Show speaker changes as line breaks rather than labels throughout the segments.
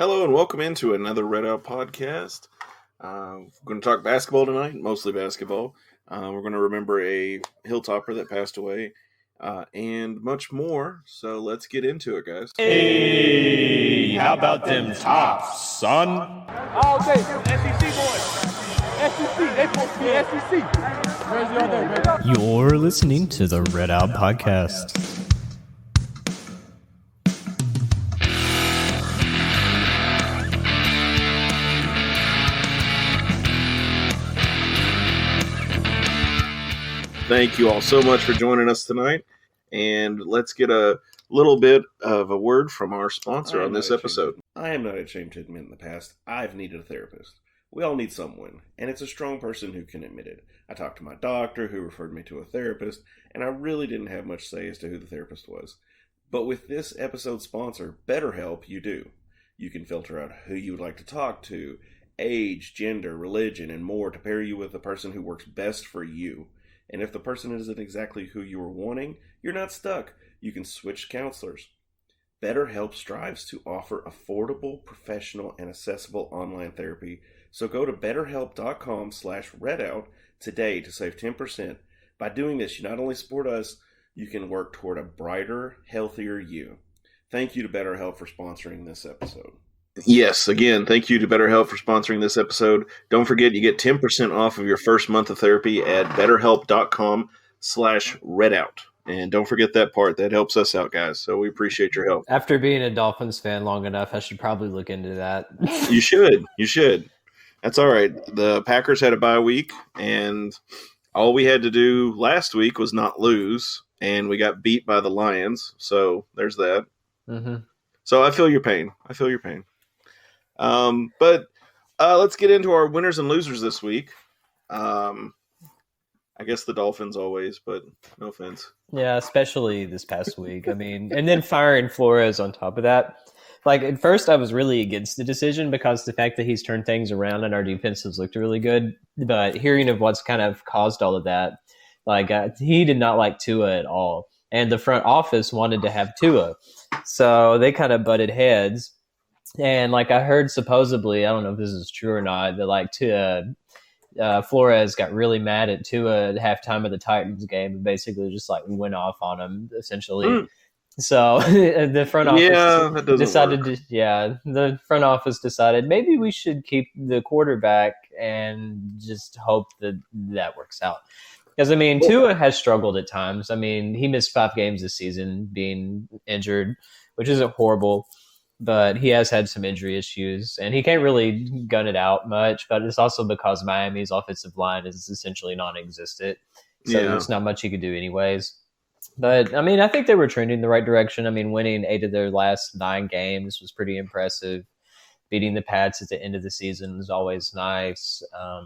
Hello and welcome into another Red Out podcast. We're going to talk basketball tonight, mostly basketball. We're going to remember a Hilltopper that passed away and much more. So let's get into it, guys.
Hey, how about them tops, son?
All day, SEC boys. SEC, they supposed to be SEC. Crazy all day, man.
You're listening to the Red Out Podcast.
Thank you all so much for joining us tonight. And let's get a little bit of a word from our sponsor on this episode.
I am not ashamed to admit in the past, I've needed a therapist. We all need someone, and it's a strong person who can admit it. I talked to my doctor, who referred me to a therapist, and I really didn't have much say as to who the therapist was. But with this episode's sponsor, BetterHelp, you do. You can filter out who you would like to talk to, age, gender, religion, and more to pair you with the person who works best for you. And if the person isn't exactly who you were wanting, you're not stuck. You can switch counselors. BetterHelp strives to offer affordable, professional, and accessible online therapy. So go to betterhelp.com/redout today to save 10%. By doing this, you not only support us, you can work toward a brighter, healthier you. Thank you to BetterHelp for sponsoring this episode.
Yes, again, thank you to BetterHelp for sponsoring this episode. Don't forget, you get 10% off of your first month of therapy at betterhelp.com/redout. And don't forget that part. That helps us out, guys. So we appreciate your help.
After being a Dolphins fan long enough, I should probably look into that.
You should. You should. That's all right. The Packers had a bye week, and all we had to do last week was not lose, and we got beat by the Lions. So there's that.
Mm-hmm.
So I feel your pain. But let's get into our winners and losers this week. I guess the Dolphins always, but no offense.
Yeah, especially this past week. I mean, and then firing Flores on top of that. Like, at first I was really against the decision because the fact that he's turned things around and our defense has looked really good. But hearing of what's kind of caused all of that, like, he did not like Tua at all. And the front office wanted to have Tua. So they kind of butted heads. And like I heard supposedly, I don't know if this is true or not, that like Flores got really mad at Tua at halftime of the Titans game and basically just like went off on him essentially. So the front office the front office decided maybe we should keep the quarterback and just hope that works out. Because I mean, Tua has struggled at times. I mean, he missed 5 games this season being injured, which isn't horrible. But he has had some injury issues, and he can't really gun it out much. But it's also because Miami's offensive line is essentially non-existent, so there's not much he could do anyways. But, I mean, I think they were trending in the right direction. I mean, winning 8 of their last 9 games was pretty impressive. Beating the Pats at the end of the season is always nice. I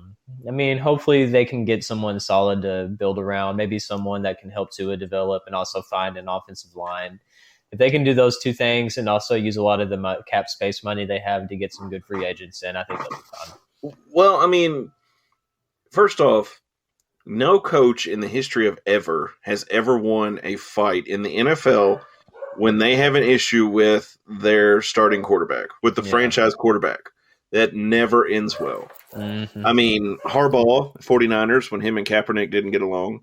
mean, hopefully they can get someone solid to build around, maybe someone that can help Tua develop and also find an offensive line. If they can do those 2 things and also use a lot of the cap space money they have to get some good free agents in, I think they'll be fine.
Well, I mean, first off, no coach in the history of ever has ever won a fight in the NFL when they have an issue with their starting quarterback, with the franchise quarterback. That never ends well. Mm-hmm. I mean, Harbaugh, 49ers, when him and Kaepernick didn't get along,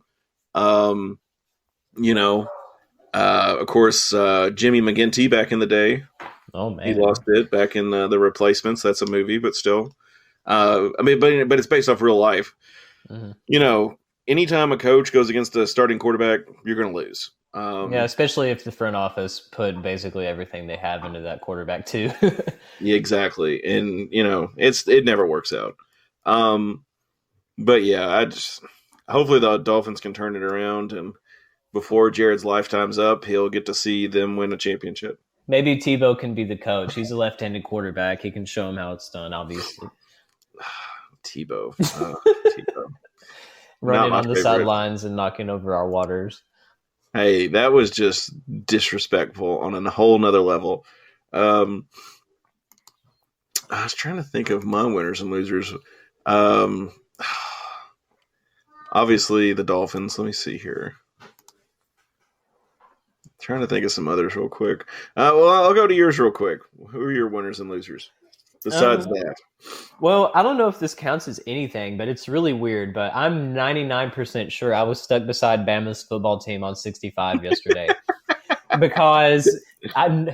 of course, Jimmy McGinty back in the day.
Oh man,
he lost it back in The Replacements. That's a movie, but still, but it's based off real life. Mm-hmm. Anytime a coach goes against a starting quarterback, you're going to lose.
Especially if the front office put basically everything they have into that quarterback too.
Yeah, exactly, and it never works out. But yeah, hopefully the Dolphins can turn it around and. Before Jared's lifetime's up, he'll get to see them win a championship.
Maybe Tebow can be the coach. He's a left-handed quarterback. He can show him how it's done, obviously.
Tebow.
Running on the sidelines and knocking over our waters.
Hey, that was just disrespectful on a whole nother level. I was trying to think of my winners and losers. Obviously, the Dolphins. Let me see here. Trying to think of some others real quick. Well, I'll go to yours real quick. Who are your winners and losers? Besides that.
Well, I don't know if this counts as anything, but it's really weird. But I'm 99% sure I was stuck beside Bama's football team on 65 yesterday. Because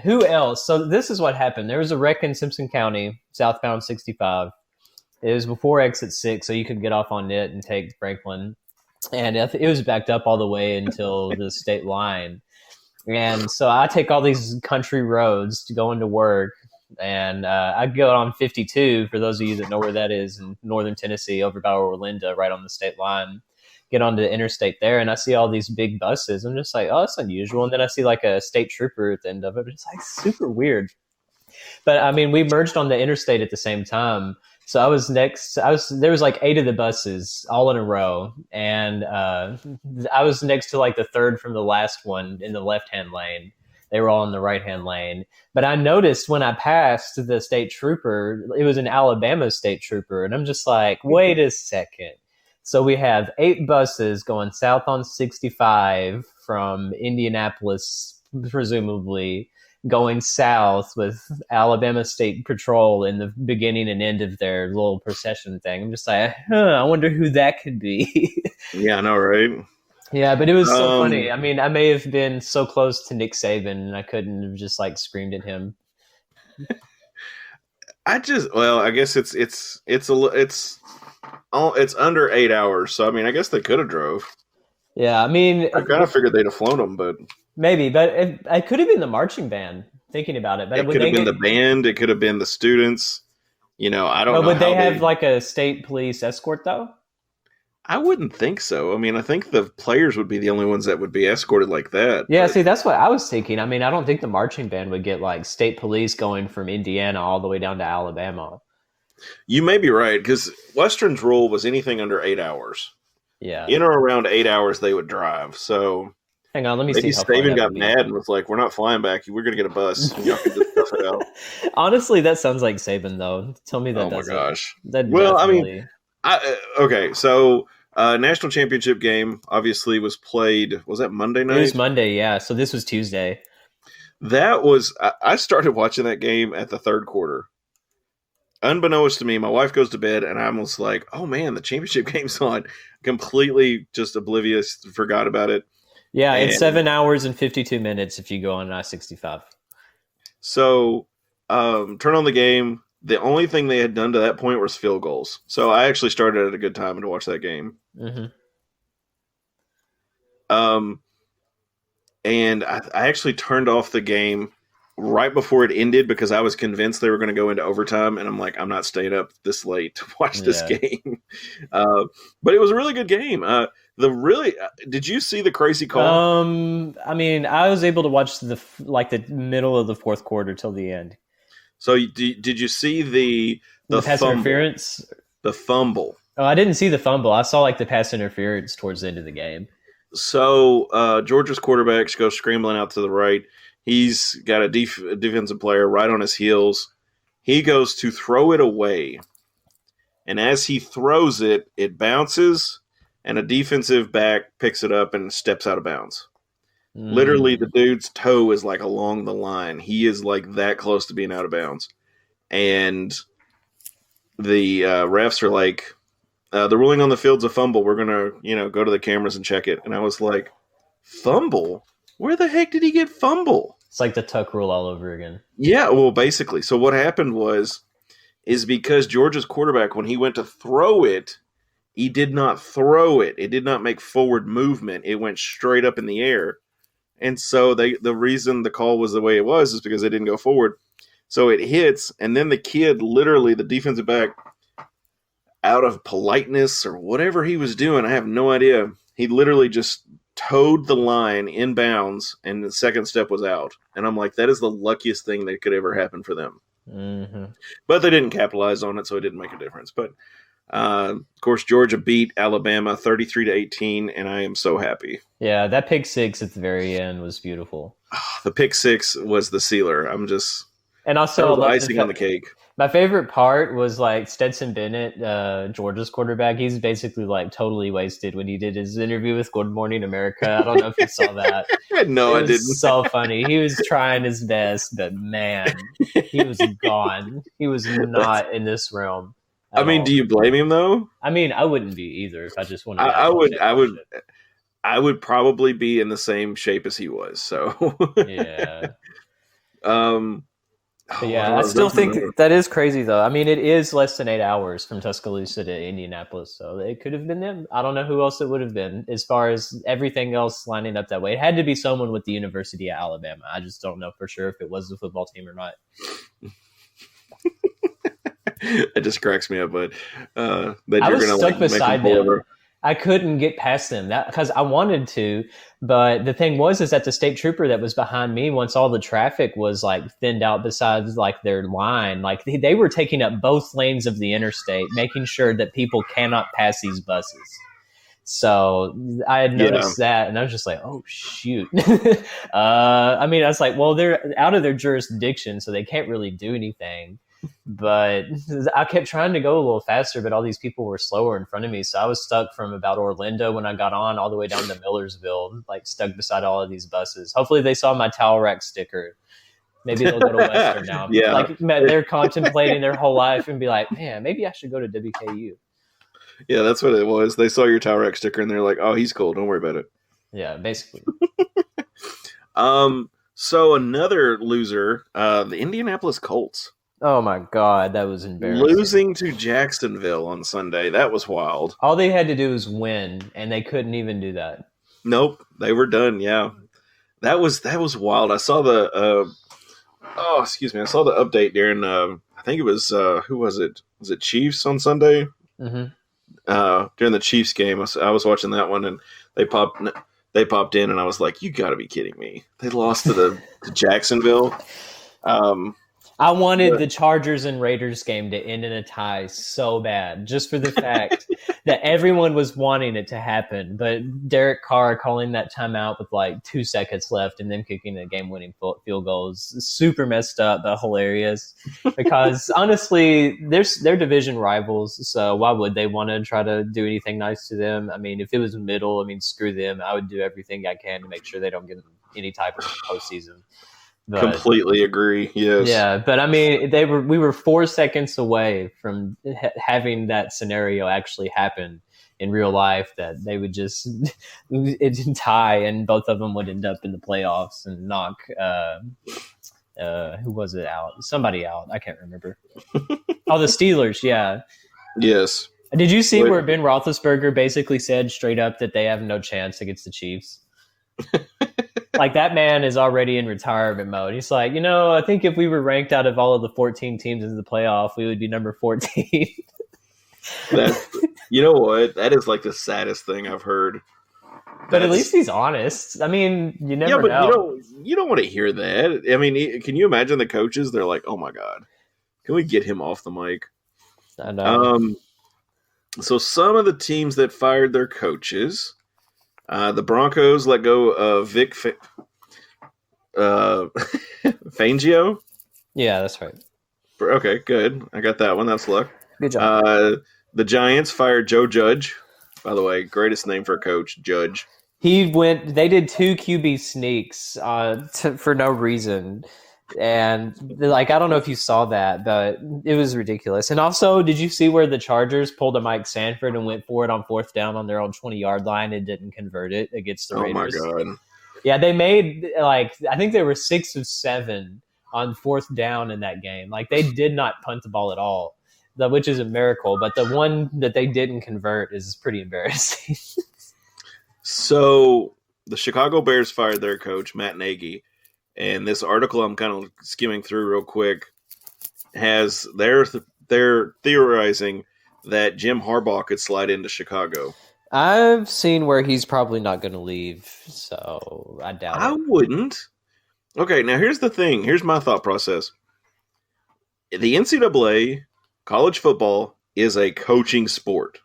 who else? So this is what happened. There was a wreck in Simpson County, southbound 65. It was before exit 6, so you could get off on it and take Franklin. And it was backed up all the way until the state line. And so I take all these country roads to go into work. And I go on 52, for those of you that know where that is, in northern Tennessee, over by Orlinda, right on the state line. Get onto the interstate there, and I see all these big buses. I'm just like, oh, that's unusual. And then I see like a state trooper at the end of it. It's like super weird. But I mean, we merged on the interstate at the same time. So I was next. There was like 8 of the buses all in a row, and I was next to like the third from the last one in the left-hand lane. They were all in the right-hand lane. But I noticed when I passed the state trooper, it was an Alabama state trooper, and I'm just like, wait a second. So we have 8 buses going south on 65 from Indianapolis, presumably, going south with Alabama State Patrol in the beginning and end of their little procession thing. I'm just like, I wonder who that could be.
Yeah, I know, right?
Yeah, but it was so funny. I mean, I may have been so close to Nick Saban, and I couldn't have just like screamed at him.
I guess it's under 8 hours, so I mean, I guess they could have drove.
Yeah, I mean,
I kind of figured they'd have flown them, but
maybe. But it could have been the marching band. Thinking about it, but
it could have been the band. It could have been the students. I don't know.
Would they have like a state police escort though?
I wouldn't think so. I mean, I think the players would be the only ones that would be escorted like that.
Yeah, see, that's what I was thinking. I mean, I don't think the marching band would get like state police going from Indiana all the way down to Alabama.
You may be right, because Western's rule was anything under 8 hours.
Yeah.
In or around 8 hours, they would drive. So
hang on, let me
maybe
see. Maybe
Saban got mad and was like, "We're not flying back. We're going to get a bus. Y'all can just stuff it out."
Honestly, that sounds like Saban, though. Tell me that.
Oh my gosh.
Well, definitely...
I mean, okay. So, national championship game obviously was played. Was that Monday night?
It was Monday, yeah. So this was Tuesday.
That was. I started watching that game at the third quarter. Unbeknownst to me, my wife goes to bed, and I was like, "Oh man, the championship game's on." Completely just oblivious, forgot about it.
Yeah, it's 7 hours and 52 minutes if you go on I-65.
So, turn on the game. The only thing they had done to that point was field goals. So I actually started at a good time to watch that game.
Mm-hmm.
And I actually turned off the game right before it ended because I was convinced they were going to go into overtime, and I'm like, I'm not staying up this late to watch this game. But it was a really good game. Did you see the crazy call?
I mean, I was able to watch the middle of the fourth quarter till the end.
So did you see the
pass interference?
The fumble.
Oh, I didn't see the fumble. I saw the pass interference towards the end of the game.
So Georgia's quarterback goes scrambling out to the right. He's got a defensive player right on his heels. He goes to throw it away. And as he throws it, it bounces, and a defensive back picks it up and steps out of bounds. Literally, the dude's toe is along the line. He is that close to being out of bounds. And the refs are like, the ruling on the field's a fumble. We're going to, go to the cameras and check it. And I was like, fumble? Where the heck did he get fumble?
It's like the Tuck rule all over again.
Yeah, well, basically. So what happened is because Georgia's quarterback, when he went to throw it, he did not throw it. It did not make forward movement. It went straight up in the air. And so the reason the call was the way it was is because they didn't go forward. So it hits, and then the kid, literally, the defensive back, out of politeness or whatever he was doing, I have no idea, he literally just towed the line in bounds, and the second step was out. And I'm like, that is the luckiest thing that could ever happen for them.
Mm-hmm.
But they didn't capitalize on it, so it didn't make a difference. But, of course, Georgia beat Alabama 33-18, and I am so happy.
Yeah, that pick six at the very end was beautiful.
The pick six was the sealer. And also
the
icing on the cake.
My favorite part was like Stetson Bennett, Georgia's quarterback. He's basically like totally wasted when he did his interview with Good Morning America. I don't know if you saw that.
No,
It
I
was
didn't.
so funny. He was trying his best, but man, he was gone. He was not in this realm
I
at
mean,
all.
do you blame him though?
I mean, I wouldn't be either if I just wanted.
I would. I would probably be in the same shape as he was. So
Yeah.
Oh,
Yeah, I still think that is crazy, though. I mean, it is less than 8 hours from Tuscaloosa to Indianapolis, so it could have been them. I don't know who else it would have been as far as everything else lining up that way. It had to be someone with the University of Alabama. I just don't know for sure if it was the football team or not.
It just cracks me up, but that
I
you're
was
gonna
stuck
like
beside
make him
them.
pull over.
I couldn't get past them because I wanted to, but the thing was is that the state trooper that was behind me, once all the traffic was like thinned out besides like their line, like they were taking up both lanes of the interstate, making sure that people cannot pass these buses. So I had noticed that, and I was just like, "Oh shoot!" I mean, I was like, "Well, they're out of their jurisdiction, so they can't really do anything." But I kept trying to go a little faster, but all these people were slower in front of me. So I was stuck from about Orlando when I got on all the way down to Millersville, like stuck beside all of these buses. Hopefully they saw my towel rack sticker. Maybe they'll go to Western now.
Yeah.
Like they're contemplating their whole life and be like, man, maybe I should go to WKU.
Yeah, that's what it was. They saw your Tower X sticker and they're like, "Oh, he's cool. Don't worry about it."
Yeah, basically.
So another loser, the Indianapolis Colts.
Oh my God, that was embarrassing.
Losing to Jacksonville on Sunday. That was wild.
All they had to do was win, and they couldn't even do that.
Nope, they were done. Yeah, that was wild. I saw the I saw the update during I think it was who was it? Was it Chiefs on Sunday?
Mm-hmm.
During the Chiefs game, I was watching that one, and they popped in, and I was like, "You got to be kidding me!" They lost to Jacksonville.
I wanted the Chargers and Raiders game to end in a tie so bad, just for the fact that everyone was wanting it to happen. But Derek Carr calling that timeout with like 2 seconds left and then kicking the game-winning field goal is super messed up, but hilarious. Because honestly, they're division rivals, so why would they want to try to do anything nice to them? I mean, if it was middle, I mean, screw them. I would do everything I can to make sure they don't get any type of postseason. But,
completely agree. Yes.
Yeah, but I mean, we were 4 seconds away from having that scenario actually happen in real life, that they would just it tie and both of them would end up in the playoffs and knock who was it out? Somebody out. I can't remember. Oh, the Steelers. Yeah.
Yes.
Did you see where Ben Roethlisberger basically said straight up that they have no chance against the Chiefs? Like, that man is already in retirement mode. He's like, I think if we were ranked out of all of the 14 teams in the playoff, we would be number 14.
You know what? That is like the saddest thing I've heard.
But at least he's honest. I mean, you never know.
You don't want to hear that. I mean, can you imagine the coaches? They're like, "Oh my God, can we get him off the mic?"
I know.
So some of the teams that fired their coaches. The Broncos let go of Vic Fangio.
Yeah, that's right.
Okay, good. I got that one. That's luck.
Good job.
The Giants fired Joe Judge. By the way, greatest name for a coach, Judge.
They did 2 QB sneaks for no reason. And like, I don't know if you saw that, but it was ridiculous. And also, did you see where the Chargers pulled a Mike Sanford and went for it on 4th down on their own 20-yard line and didn't convert it against the Raiders?
Oh my God.
Yeah, they made I think they were 6 of 7 on 4th down in that game. Like, they did not punt the ball at all, which is a miracle. But the one that they didn't convert is pretty embarrassing.
So the Chicago Bears fired their coach, Matt Nagy. And this article I'm kind of skimming through real quick has they're theorizing that Jim Harbaugh could slide into Chicago.
I've seen where he's probably not going to leave, so I doubt it.
I wouldn't. Okay, now here's the thing. Here's my thought process. The NCAA, college football, is a coaching sport.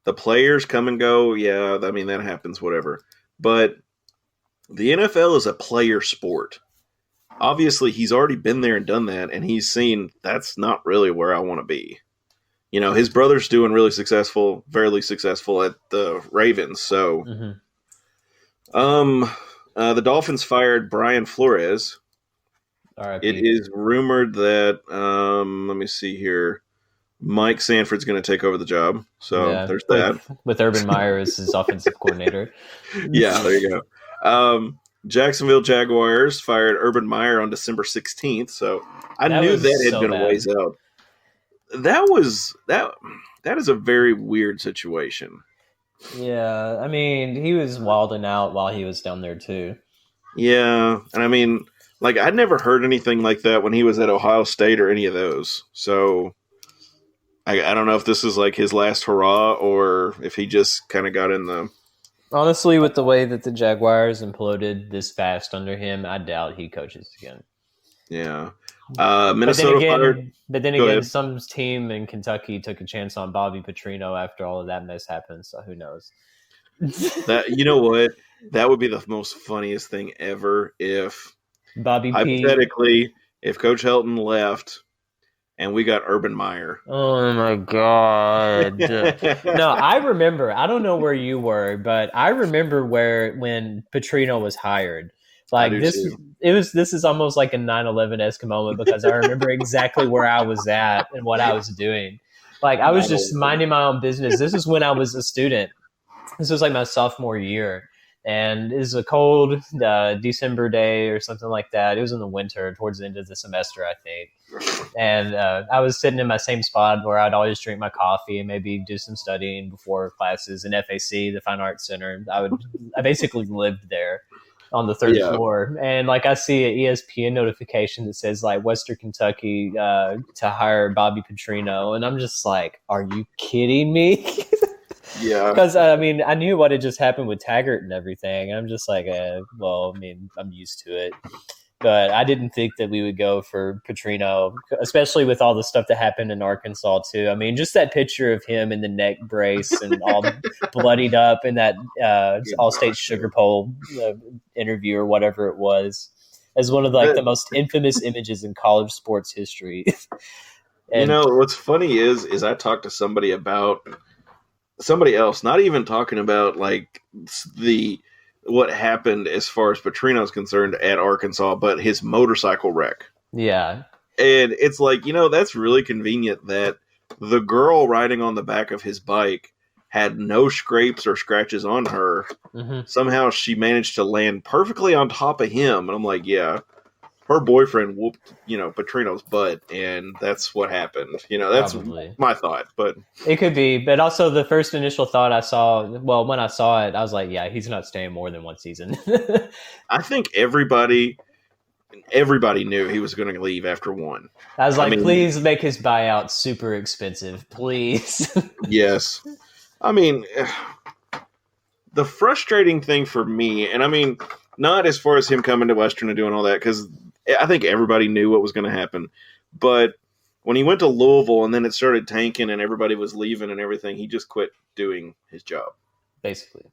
The players come and go. Yeah, I mean, that happens, whatever. But the NFL is a player sport. obviously he's already been there and done that, and he's seen that's not really where I want to be. You know, his brother's doing really successful, fairly successful at the Ravens. So, the Dolphins fired Brian Flores. It is rumored that, let me see here, Mike Sanford's going to take over the job. So there's that.
With Urban Meyer as his offensive coordinator.
Yeah, there you go. Jacksonville Jaguars fired Urban Meyer on December 16th. So I knew that had been a ways out. That is a very weird situation.
Yeah, I mean, he was wilding out while he was down there too.
Yeah, and I mean, like, I'd never heard anything like that when he was at Ohio State or any of those. So I don't know if this is like his last hurrah or if he just kind of got in the...
Honestly, with the way that the Jaguars imploded this fast under him, I doubt he coaches again.
Yeah. Minnesota fired...
But then again, some team in Kentucky took a chance on Bobby Petrino after all of that mess happened, so who knows?
You know what? That would be the most funniest thing ever if, hypothetically, if Coach Helton left and we got Urban Meyer.
Oh, my God. No, I remember. I don't know where you were, but I remember when Petrino was hired. Like this is almost like a 9/11-esque moment because I remember exactly where I was at and what I was doing. Like I was just minding my own business. This is when I was a student. This was like my sophomore year, and it was a cold December day or something like that. It was in the winter, towards the end of the semester, I think. And I was sitting in my same spot where I'd always drink my coffee and maybe do some studying before classes in FAC, the Fine Arts Center. I basically lived there on the third floor, and like I see an ESPN notification that says like Western Kentucky to hire Bobby Petrino, and I'm just like, are you kidding me?
Yeah,
because I mean I knew what had just happened with Taggart and everything. I'm just like, well, I mean I'm used to it, but I didn't think that we would go for Petrino, especially with all the stuff that happened in Arkansas too. I mean, just that picture of him in the neck brace and all bloodied up in that All-State Sugar Bowl interview or whatever it was, as one of the most infamous images in college sports history.
And, you know, what's funny is I talked to somebody else, not even talking about like what happened as far as Petrino's concerned at Arkansas, but his motorcycle wreck.
Yeah. And
it's like, you know, that's really convenient that the girl riding on the back of his bike had no scrapes or scratches on her. Mm-hmm. Somehow she managed to land perfectly on top of him. And I'm like, yeah, her boyfriend whooped, you know, Petrino's butt, and that's what happened. You know, that's my thought, but
it could be. But also the first initial thought I saw, well, when I saw it, I was like, yeah, he's not staying more than one season.
I think everybody knew he was going to leave after one.
I was like, please make his buyout super expensive, please.
Yes. I mean, the frustrating thing for me, and I mean, not as far as him coming to Western and doing all that, because I think everybody knew what was going to happen. But when he went to Louisville and then it started tanking and everybody was leaving and everything, he just quit doing his job.
Basically.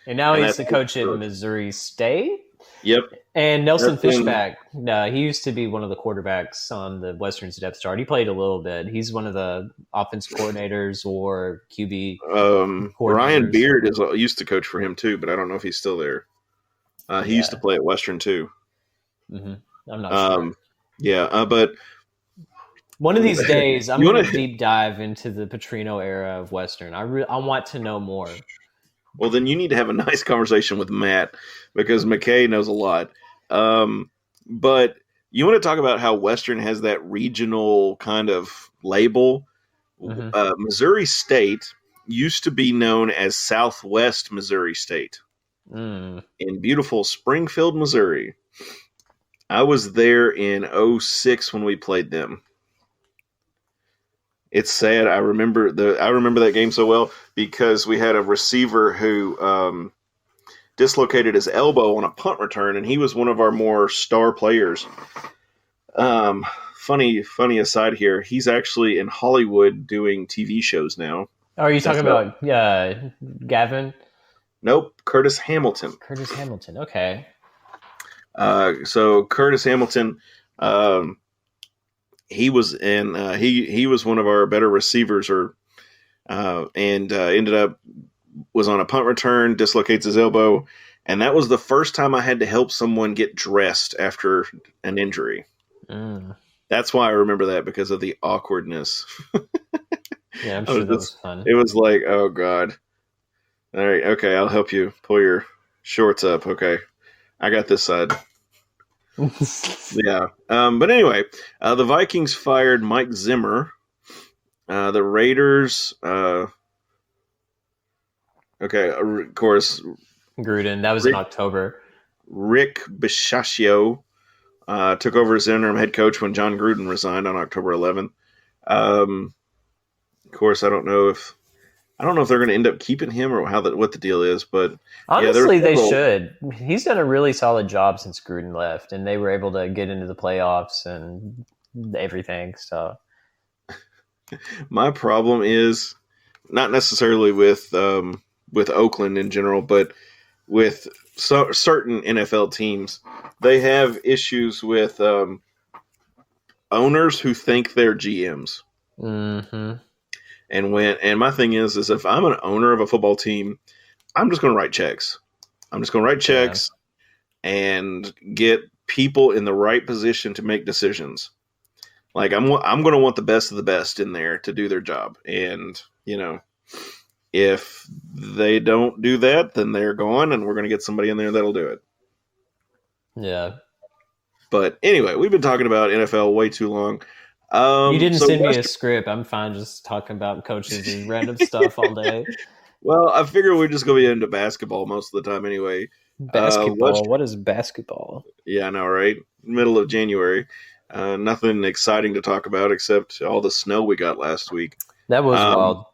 And now he's the coach at Missouri State.
Yep.
And Nelson Fishback, he used to be one of the quarterbacks on the Western's depth chart. He played a little bit. He's one of the offensive coordinators or QB
Ryan Beard used to coach for him too, but I don't know if he's still there. He used to play at Western too.
Mm-hmm. I'm not sure.
Yeah, but
one of these days, I'm going to deep dive into the Petrino era of Western. I want to know more.
Well, then you need to have a nice conversation with Matt because McKay knows a lot. But you want to talk about how Western has that regional kind of label. Mm-hmm. Missouri State used to be known as Southwest Missouri State in beautiful Springfield, Missouri. I was there in 2006 when we played them. It's sad. I remember that game so well because we had a receiver who dislocated his elbow on a punt return, and he was one of our more star players. Funny aside here, he's actually in Hollywood doing TV shows now.
Oh, are you talking about Gavin?
Nope, Curtis Hamilton.
Curtis Hamilton, okay.
So Curtis Hamilton, he was he was one of our better receivers, ended up was on a punt return, dislocates his elbow, and that was the first time I had to help someone get dressed after an injury. That's why I remember that, because of the awkwardness.
Yeah, I'm sure that was fun.
It was like, oh God. All right, okay, I'll help you pull your shorts up. Okay, I got this side. Yeah. But anyway, the Vikings fired Mike Zimmer. The Raiders, of course.
Gruden, that was in October.
Rick Bisaccia took over as interim head coach when John Gruden resigned on October 11th. Of course, I don't know if they're going to end up keeping him or what the deal is, but
honestly, they should. He's done a really solid job since Gruden left, and they were able to get into the playoffs and everything. So,
my problem is not necessarily with Oakland in general, but with certain NFL teams. They have issues with owners who think they're GMs.
Mm-hmm.
And my thing is if I'm an owner of a football team, I'm just going to write checks. And get people in the right position to make decisions. Like I'm going to want the best of the best in there to do their job. And, if they don't do that, then they're gone, and we're going to get somebody in there that'll do it.
Yeah.
But anyway, we've been talking about NFL way too long.
You didn't send me a script. I'm fine just talking about coaches and random stuff all day.
Well, I figure we're just going to be into basketball most of the time anyway.
Basketball? What is basketball?
Yeah, I know, right? Middle of January. Nothing exciting to talk about except all the snow we got last week.
That was wild.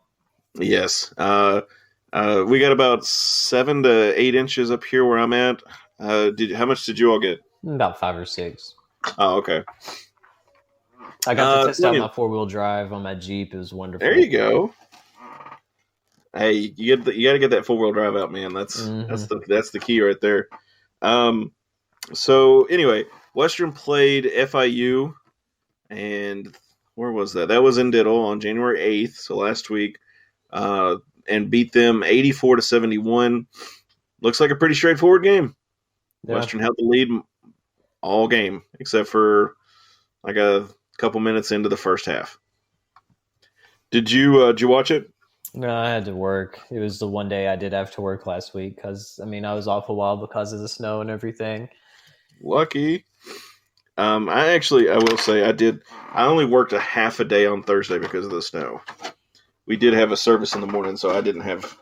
Yes. We got about 7 to 8 inches up here where I'm at. How much did you all get?
About 5 or 6.
Oh, okay.
I got to test out my 4-wheel drive on my Jeep. It was wonderful.
There you go. Hey, you got to get that 4-wheel drive out, man. That's the key right there. So anyway, Western played FIU, and where was that? That was in Diddle on January 8th, so last week, and beat them 84-71. Looks like a pretty straightforward game. Yeah. Western held the lead all game, except for like a couple minutes into the first half. Did you watch it?
No, I had to work. It was the one day I did have to work last week because, I was off a while because of the snow and everything.
Lucky. I will say I only worked a half a day on Thursday because of the snow. We did have a service in the morning, so I didn't have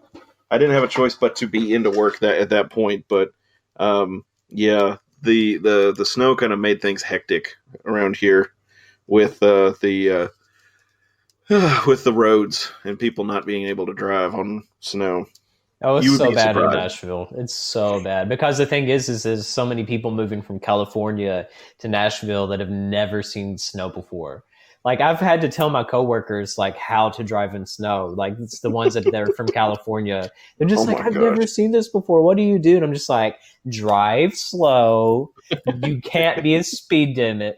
a choice but to be into work at that point. But yeah, the snow kind of made things hectic around here with the roads and people not being able to drive on snow.
Oh, it's so bad in Nashville. It's so bad because the thing is there's so many people moving from California to Nashville that have never seen snow before. Like I've had to tell my coworkers like how to drive in snow. Like it's the ones that they're from California. They're just I've never seen this before. What do you do? And I'm just like, drive slow. You can't be a speed demon.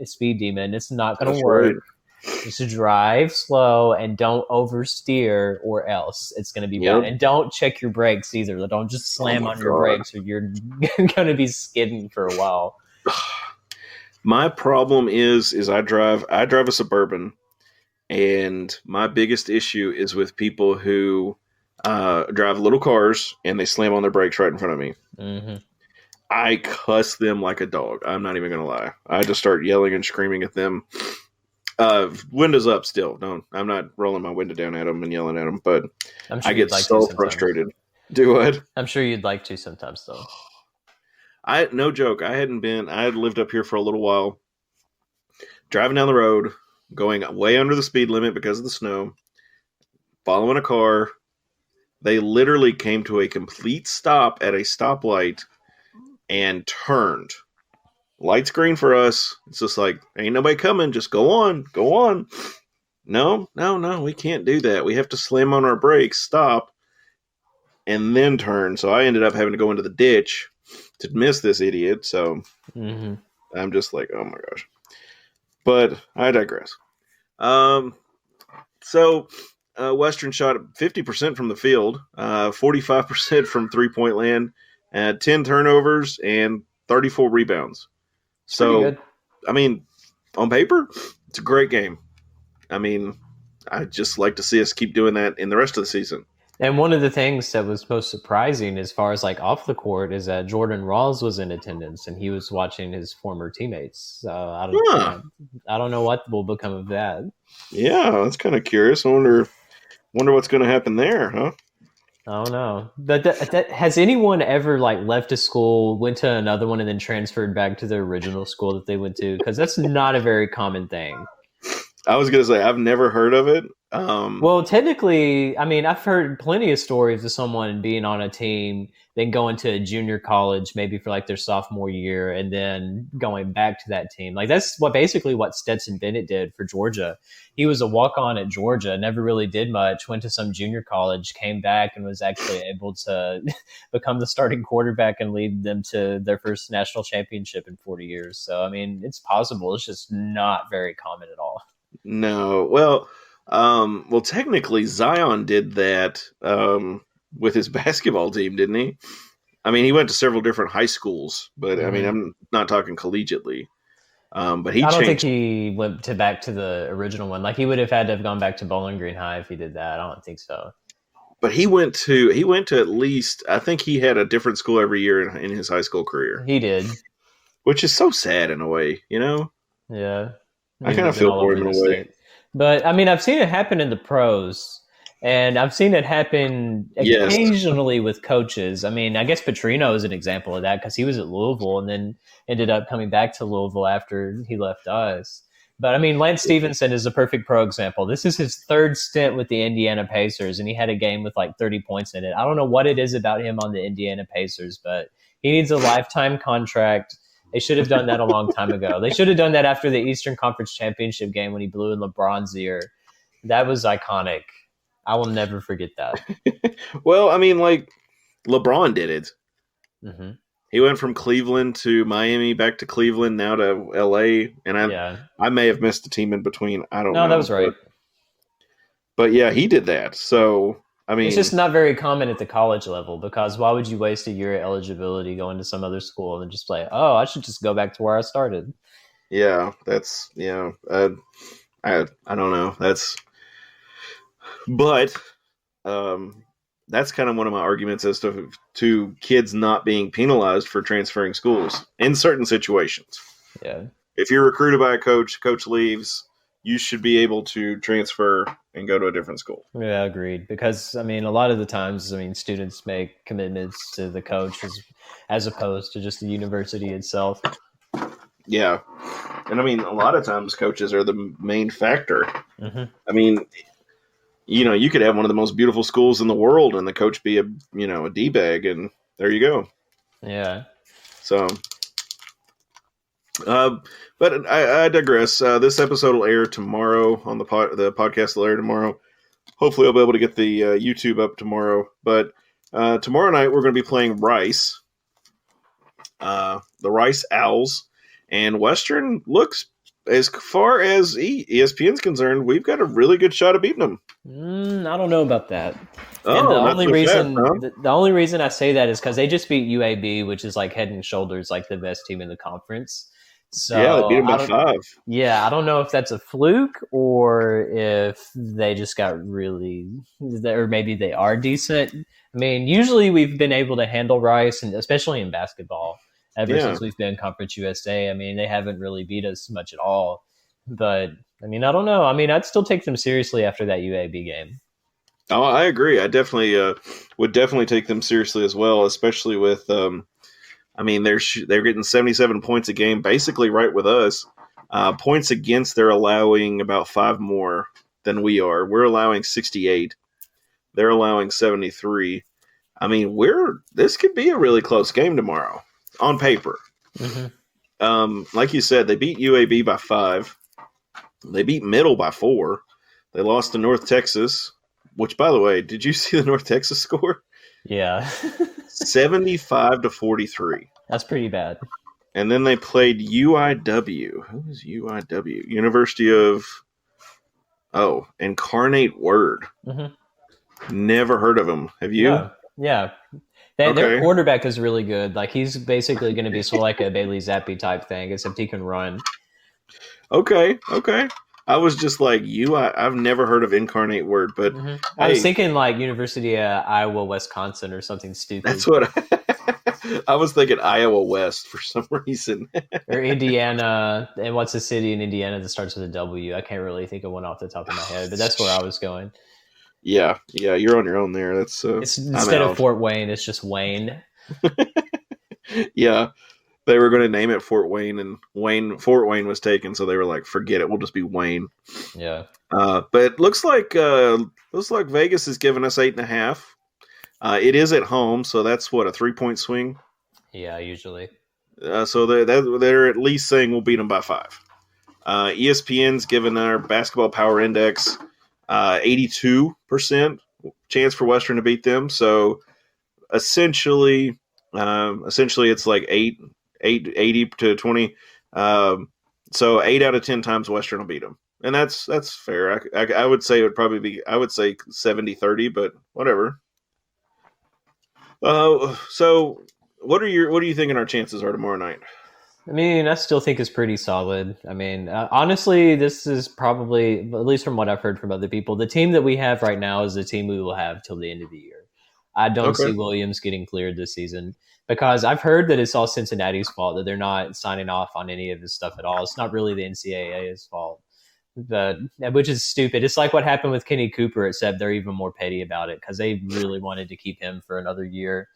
It's not going to work. Right. Just drive slow and don't oversteer, or else it's going to be bad. And don't check your brakes either. Don't just slam on your brakes, or you're going to be skidding for a while.
My problem is I drive a Suburban, and my biggest issue is with people who drive little cars and they slam on their brakes right in front of me. Mm-hmm. I cuss them like a dog. I'm not even going to lie. I just start yelling and screaming at them. Windows up still. No, I'm not rolling my window down at them and yelling at them, but sure I get so frustrated. Do what?
I'm sure you'd like to sometimes, though.
No joke. I had lived up here for a little while, driving down the road, going way under the speed limit because of the snow, following a car. They literally came to a complete stop at a stoplight and turned. Light's green for us. It's just like, ain't nobody coming. Just go on. No, we can't do that. We have to slam on our brakes, stop, and then turn. So I ended up having to go into the ditch to miss this idiot. So I'm just like, oh my gosh. But I digress. So Western shot 50% from the field, 45% from 3-point land, 10 turnovers, and 34 rebounds. So, I mean, on paper, it's a great game. I mean, I'd just like to see us keep doing that in the rest of the season.
And one of the things that was most surprising as far as like off the court is that Jordan Rawls was in attendance and he was watching his former teammates. So I don't know what will become of that.
Yeah, that's kind of curious. I wonder what's going to happen there, huh?
I don't know. But has anyone ever like left a school, went to another one, and then transferred back to the original school that they went to? Because that's not a very common thing.
I was going to say, I've never heard of it.
Well, technically, I mean, I've heard plenty of stories of someone being on a team, then going to a junior college, maybe for like their sophomore year, and then going back to that team. Like that's basically what Stetson Bennett did for Georgia. He was a walk-on at Georgia, never really did much, went to some junior college, came back, and was actually able to become the starting quarterback and lead them to their first national championship in 40 years. So, I mean, it's possible. It's just not very common at all.
No. Well, technically Zion did that with his basketball team, didn't he? I mean, he went to several different high schools, but I mean, I'm not talking collegiately. But I
don't think he went back to the original one. Like he would have had to have gone back to Bowling Green High if he did that. I don't think so.
But he went to at least, I think he had a different school every year in his high school career.
He did,
which is so sad in a way, you know?
Yeah.
I kind of feel for him in a way.
But, I mean, I've seen it happen in the pros, and I've seen it happen occasionally with coaches. I mean, I guess Petrino is an example of that because he was at Louisville and then ended up coming back to Louisville after he left us. But, I mean, Lance Stevenson is a perfect pro example. This is his third stint with the Indiana Pacers, and he had a game with like 30 points in it. I don't know what it is about him on the Indiana Pacers, but he needs a lifetime contract. They should have done that a long time ago. They should have done that after the Eastern Conference Championship game when he blew in LeBron's ear. That was iconic. I will never forget that.
Well, I mean, like, LeBron did it.
Mm-hmm.
He went from Cleveland to Miami, back to Cleveland, now to L.A., and I may have missed a team in between. I don't know.
No, that was right.
But yeah, he did that. So, I mean,
it's just not very common at the college level because why would you waste a year of eligibility going to some other school and just like, oh, I should just go back to where I started.
Yeah, that's I don't know. But that's kind of one of my arguments as to kids not being penalized for transferring schools in certain situations.
Yeah,
if you're recruited by a coach leaves, you should be able to transfer and go to a different school.
Yeah, agreed. Because, I mean, a lot of the times, I mean, students make commitments to the coach as opposed to just the university itself.
Yeah. And, I mean, a lot of times coaches are the main factor.
Mm-hmm.
I mean, you know, you could have one of the most beautiful schools in the world and the coach be a D-bag, and there you go.
Yeah.
So... but I digress. This episode will air tomorrow on the podcast will air tomorrow. Hopefully I'll be able to get the YouTube up tomorrow. But tomorrow night we're going to be playing Rice, the Rice Owls, and Western looks, as far as ESPN's concerned, we've got a really good shot of beating them.
I don't know about that.
Oh,
and
the
only reason I say that is because they just beat UAB, which is like head and shoulders like the best team in the conference. So
yeah, they beat them by 5.
Yeah, I don't know if that's a fluke or if they just got really, or maybe they are decent. I mean, usually we've been able to handle Rice, and especially in basketball, ever since we've been Conference USA. I mean, they haven't really beat us much at all. But, I mean, I don't know. I mean, I'd still take them seriously after that UAB game.
Oh, I agree. I definitely would definitely take them seriously as well, especially with I mean, they're getting 77 points a game, basically right with us. Points against, they're allowing about 5 more than we are. We're allowing 68. They're allowing 73. I mean, this could be a really close game tomorrow on paper.
Mm-hmm.
Like you said, they beat UAB by 5. They beat Middle by 4. They lost to North Texas, which, by the way, did you see the North Texas score?
Yeah.
75-43.
That's pretty bad.
And then they played UIW. Who is UIW? University of Incarnate Word.
Mm-hmm.
Never heard of them. Have you?
No. Yeah. Their quarterback is really good. Like, he's basically going to be sort of like a Bailey Zappi type thing, except he can run.
Okay. I was just like, I've never heard of Incarnate Word, but
I was thinking like University of Iowa, Wisconsin, or something stupid.
That's what I was thinking. Iowa West for some reason,
or Indiana. And what's the city in Indiana that starts with a W? I can't really think of one off the top of my head, but that's where I was going.
Yeah, you're on your own there. That's
it's instead of Fort Wayne, it's just Wayne.
Yeah. They were going to name it Fort Wayne, and Fort Wayne was taken, so they were like, "Forget it, we'll just be Wayne."
Yeah.
But it looks like Vegas is giving us 8.5. It is at home, so that's what, a 3-point swing.
Yeah, usually.
So they're at least saying we'll beat them by 5. ESPN's given our basketball power index 82% chance for Western to beat them. So essentially it's like 80 to 20. So 8 out of 10 times Western will beat them. And that's fair. I would say it would probably be, 70-30, but whatever. So what do you thinking our chances are tomorrow night?
I mean, I still think it's pretty solid. I mean, honestly, this is probably, at least from what I've heard from other people, the team that we have right now is the team we will have till the end of the year. I don't see Williams getting cleared this season because I've heard that it's all Cincinnati's fault, that they're not signing off on any of this stuff at all. It's not really the NCAA's fault, which is stupid. It's like what happened with Kenny Cooper, except they're even more petty about it because they really wanted to keep him for another year.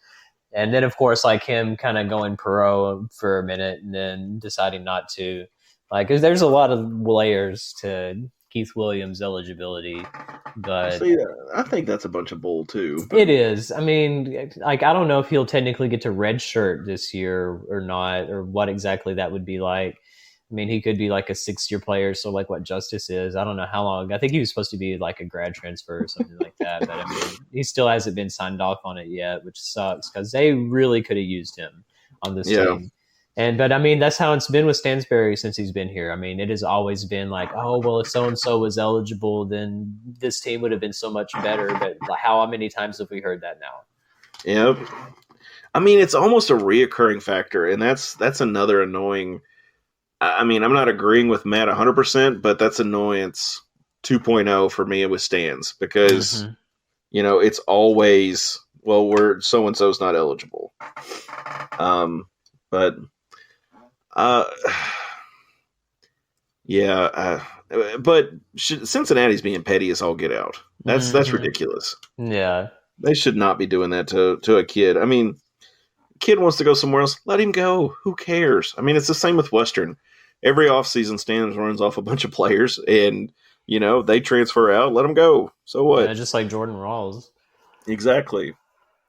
And then, of course, like him kind of going pro for a minute and then deciding not to. Like, there's a lot of layers to Keith Williams' eligibility, but
I think that's a bunch of bull too.
It is. I mean, like, I don't know if he'll technically get to redshirt this year or not, or what exactly that would be like. I mean, he could be like a 6-year player, so like what Justice is. I don't know how long. I think he was supposed to be like a grad transfer or something like that, but I mean, he still hasn't been signed off on it yet, which sucks because they really could have used him on this team. But I mean, that's how it's been with Stansbury since he's been here. I mean, it has always been like, oh, well, if so-and-so was eligible, then this team would have been so much better. But how many times have we heard that now?
Yep. I mean, it's almost a reoccurring factor, and that's another annoying. I mean, I'm not agreeing with Matt 100%, but that's annoyance 2.0 for me with Stans because, it's always, well, so-and-so's not eligible. But Cincinnati's being petty as all get out. That's ridiculous.
Yeah.
They should not be doing that to a kid. I mean, kid wants to go somewhere else, let him go. Who cares? I mean, it's the same with Western. Every offseason, Stans runs off a bunch of players, and, they transfer out, let them go. So what?
Yeah, just like Jordan Rawls.
Exactly.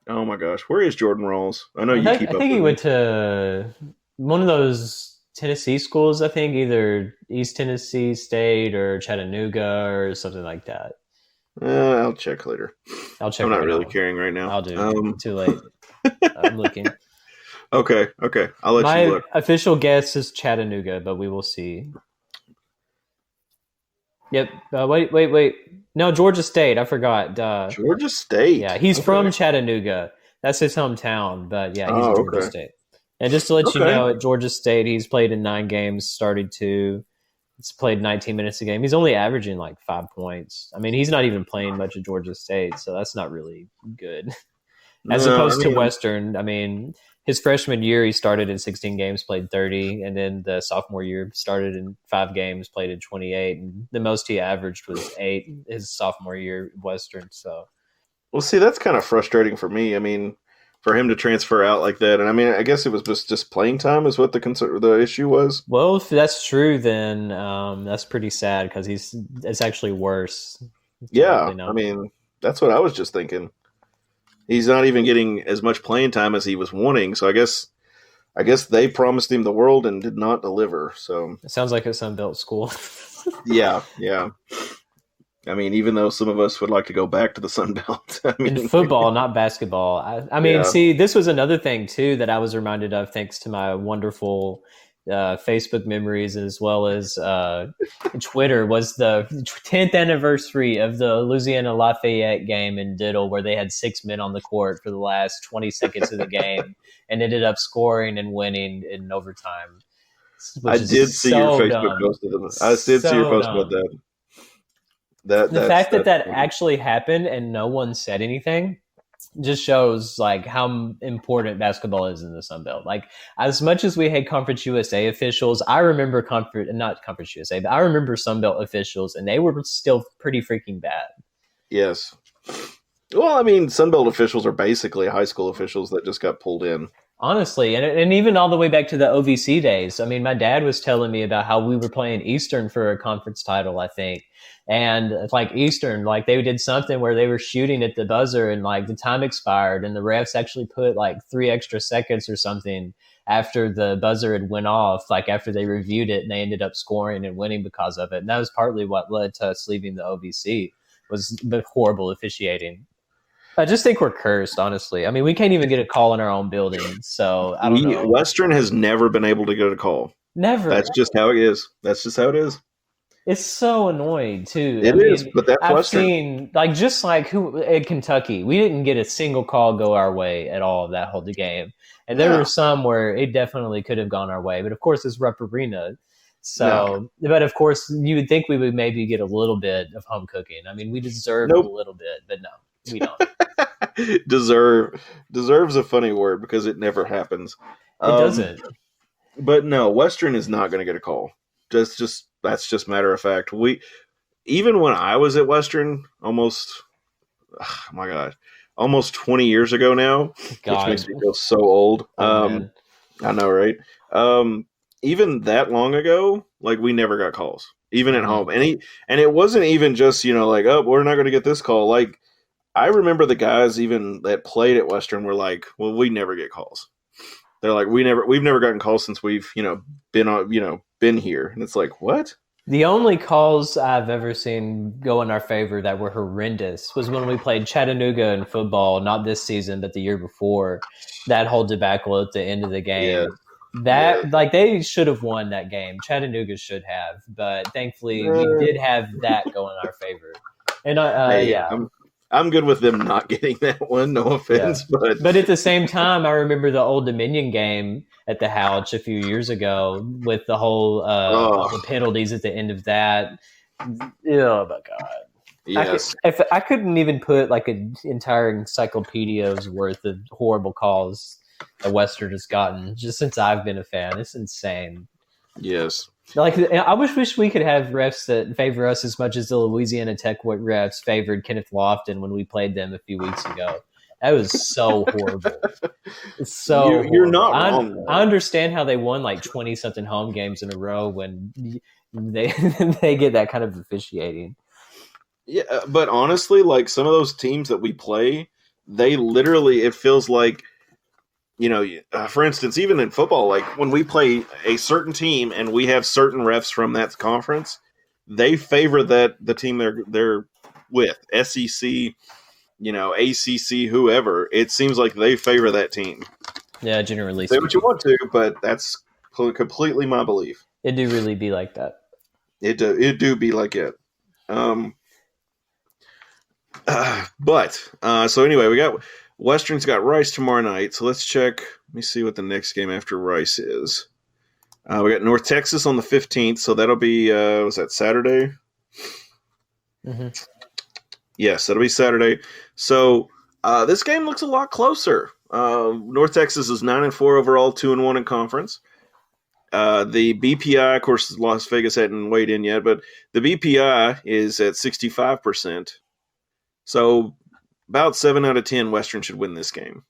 Oh, my gosh. Where is Jordan Rawls? I know
I think he went to one of those Tennessee schools, I think, either East Tennessee State or Chattanooga or something like that.
I'll check later.
I'm
not really caring right now.
I'll do. Too late. I'm looking.
Okay. I'll let you look.
My official guess is Chattanooga, but we will see. Yep. Wait. No, Georgia State. I forgot.
Georgia State?
Yeah, he's from Chattanooga. That's his hometown, but yeah, he's at Georgia State. And just to let you know, at Georgia State, he's played in 9 games, started 2. He's played 19 minutes a game. He's only averaging like 5 points. I mean, he's not even playing much at Georgia State, so that's not really good. As opposed to Western, I mean, his freshman year, he started in 16 games, played 30, and then the sophomore year started in 5 games, played in 28, and the most he averaged was 8 his sophomore year at Western. So,
well, see, that's kind of frustrating for me. I mean, for him to transfer out like that, and I mean, I guess it was just playing time is what the issue was.
Well, if that's true, then that's pretty sad because it's actually worse.
Yeah, I mean, that's what I was just thinking. He's not even getting as much playing time as he was wanting. So I guess they promised him the world and did not deliver. So
it sounds like a Sun Belt school.
Yeah. I mean, even though some of us would like to go back to the Sun Belt. I mean,
In football, not basketball. I mean,
Yeah.
see, this was another thing too that I was reminded of thanks to my wonderful Facebook memories as well as Twitter was the 10th anniversary of the Louisiana Lafayette game in Diddle, where they had 6 men on the court for the last 20 seconds of the game and ended up scoring and winning in overtime.
I did see your Facebook post of them. I did see your post about that.
The fact that
funny.
actually happened and no one said anything just shows like how important basketball is in the Sun Belt. Like as much as we had Conference USA officials, I remember not Conference USA, but I remember Sun Belt officials, and they were still pretty freaking bad.
Yes. Well, I mean, Sun Belt officials are basically high school officials that just got pulled in.
Honestly, and even all the way back to the OVC days. I mean, my dad was telling me about how we were playing Eastern for a conference title, I think. And like Eastern, like they did something where they were shooting at the buzzer and like the time expired, and the refs actually put like 3 extra seconds or something after the buzzer had went off, like after they reviewed it, and they ended up scoring and winning because of it. And that was partly what led to us leaving the OVC, was the horrible officiating. I just think we're cursed, honestly. I mean, we can't even get a call in our own building, so I don't know.
Western has never been able to get a call.
Never.
That's just how it is. That's just how it is.
It's so annoying too.
It is, but that's
I've
Western.
seen like just like who in Kentucky, we didn't get a single call go our way at all that whole game, and there were some where it definitely could have gone our way. But of course, it's Rupp Arena, so. But of course, you would think we would maybe get a little bit of home cooking. I mean, we deserve a little bit, but no, we don't.
Deserves a funny word because it never happens.
It doesn't.
But no, Western is not going to get a call. That's just matter of fact. Even when I was at Western, almost 20 years ago now, which makes me feel so old. I know, right? Even that long ago, like we never got calls, even at home. And it wasn't even just, like, oh, we're not going to get this call. Like, I remember the guys even that played at Western were like, well, we never get calls. They're like, we've never gotten calls since we've, been here. And it's like, what?
The only calls I've ever seen go in our favor that were horrendous was when we played Chattanooga in football, not this season, but the year before. That whole debacle at the end of the game. Yeah. Like, they should have won that game. Chattanooga should have, but thankfully we did have that go in our favor. And
I'm good with them not getting that one. No offense,
but at the same time, I remember the Old Dominion game at the Houch a few years ago with the whole the penalties at the end of that. Oh my god!
Yes,
I couldn't even put like an entire encyclopedia's worth of horrible calls that Western has gotten just since I've been a fan. It's insane.
Yes.
Like, I wish we could have refs that favor us as much as the Louisiana Tech refs favored Kenneth Lofton when we played them a few weeks ago. That was so horrible. It's so
you're not wrong.
I understand how they won like 20-something home games in a row when they get that kind of officiating.
Yeah, but honestly, like some of those teams that we play, they literally, it feels like, for instance, even in football, like when we play a certain team and we have certain refs from that conference, they favor the team they're with, SEC, ACC, whoever. It seems like they favor that team.
Yeah, generally.
Say what you want to, but that's completely my belief.
It do really be like that.
It do be like it. So anyway, we got. Western's got Rice tomorrow night, so let's check. Let me see what the next game after Rice is. We got North Texas on the 15th, so that'll be, was that Saturday?
Mm-hmm.
Yes, that'll be Saturday. So this game looks a lot closer. North Texas is 9-4 overall, 2-1 in conference. The BPI, of course, Las Vegas hadn't weighed in yet, but the BPI is at 65%. So about 7 out of 10, Western should win this game.